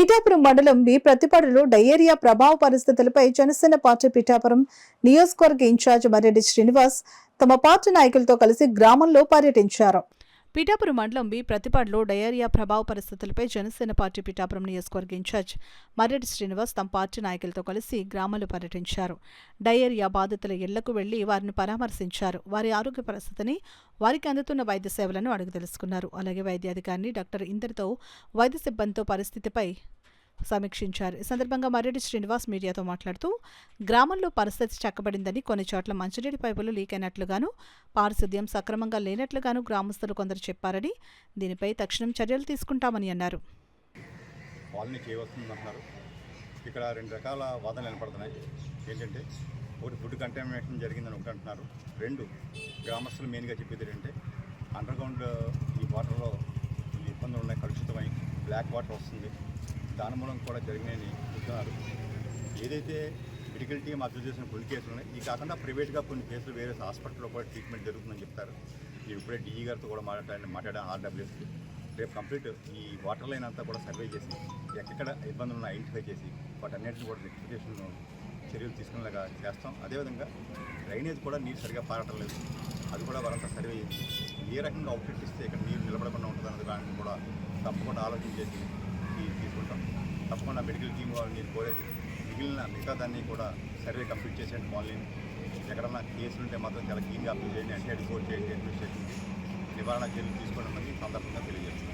పిఠాపురం మండలం B ప్రతిపాడులో diarrhoea ప్రభావ పరిస్థితులపై జనసేన పార్టీ పిఠాపురం నియోజకవర్గ ఇన్ఛార్జ్ మర్రెడ్డి శ్రీనివాస్ తమ పార్టీ నాయకులతో కలిసి గ్రామంలో పర్యటించారు. పిఠాపురం మండలం బి ప్రతిపాడులో డయేరియా ప్రభావ పరిస్థితులపై జనసేన పార్టీ పిఠాపురం నియోజకవర్గ ఇన్ఛార్జ్ మర్రెడ్డి శ్రీనివాస్ తమ పార్టీ నాయకులతో కలిసి గ్రామంలో పర్యటించారు. డయేరియా బాధితుల ఇళ్లకు వెళ్లి వారిని పరామర్శించారు. వారి ఆరోగ్య పరిస్థితిని, వారికి అందుతున్న వైద్య సేవలను అడిగి తెలుసుకున్నారు. అలాగే వైద్యాధికారిని డాక్టర్ ఇందరితో వైద్య సిబ్బందితో పరిస్థితిపై సమీక్షించారు. ఈ సందర్భంగా మర్రెడ్డి శ్రీనివాస్ మీడియాతో మాట్లాడుతూ గ్రామంలో పరిస్థితి చక్కబడిందని, కొన్ని చోట్ల మంచినీటి పైపులు లీక్ అయినట్లుగాను, పారిశుద్ధ్యం సక్రమంగా లేనట్లుగాను గ్రామస్తులు కొందరు చెప్పారని, దీనిపై తక్షణం చర్యలు తీసుకుంటామని అన్నారు. ఇక్కడ రెండు రకాల వాదనలు వినపడుతున్నాయి. ఏంటంటే ఒకటి ఫుడ్ కంటామినేషన్ జరిగిందని ఒకటి అంటున్నారు. రెండు గ్రామస్తులు మెయిన్గా చెప్పేది ఏంటంటే అండర్గ్రౌండ్ ఈ వాటర్లో ఇబ్బందులు ఉన్నాయి, కలుషితమై బ్లాక్ వాటర్ వస్తుంది, దాని మూలం కూడా జరిగినాయని చెప్తున్నారు. ఏదైతే మెడికల్ టీం అబ్జర్వ్ చేసిన కొన్ని కేసులు ఉన్నాయి, ఈ కాకుండా ప్రైవేట్గా కొన్ని కేసులు వేరే హాస్పిటల్లో కూడా ట్రీట్మెంట్ జరుగుతుందని చెప్తారు. ఇప్పుడే డిఈ గారితో కూడా మాట్లాడాను ఆర్డబ్ల్యూఎస్కి. రేపు కంప్లీట్ ఈ వాటర్ లైన్ అంతా కూడా సర్వే చేసి ఎక్కడ ఇబ్బందులు ఉన్నాయి ఐడెంటిఫై చేసి వాటన్నిటిని కూడా రెక్టిఫికేషన్ చర్యలు తీసుకునేలాగా చేస్తాం. అదేవిధంగా డ్రైనేజ్ కూడా నీరు సరిగా పారటం లేదు, అది కూడా వారంతా సర్వే చేసి ఏ రకంగా అవుట్లెట్ ఇస్తే ఇక్కడ నీరు నిలబడకుండా ఉంటుంది అన్నది దాన్ని కూడా తప్పకుండా ఆలోచన చేసి తీసుకుంటాం. తప్పకుండా మెడికల్ టీం వాళ్ళు నేను కోరేది మిగతా దాన్ని కూడా సర్వే కంప్లీట్ చేసేయండి. కాలనీని ఎక్కడన్నా కేసులు ఉంటే మాత్రం చాలా క్లీన్గా అప్లై చేయండి, అంటే రిపోర్ట్ చేయండి, అడ్మినిస్ట్రేషన్కి నివారణ చర్యలు తీసుకోవడం అనేది సందర్భంగా తెలియజేస్తాం.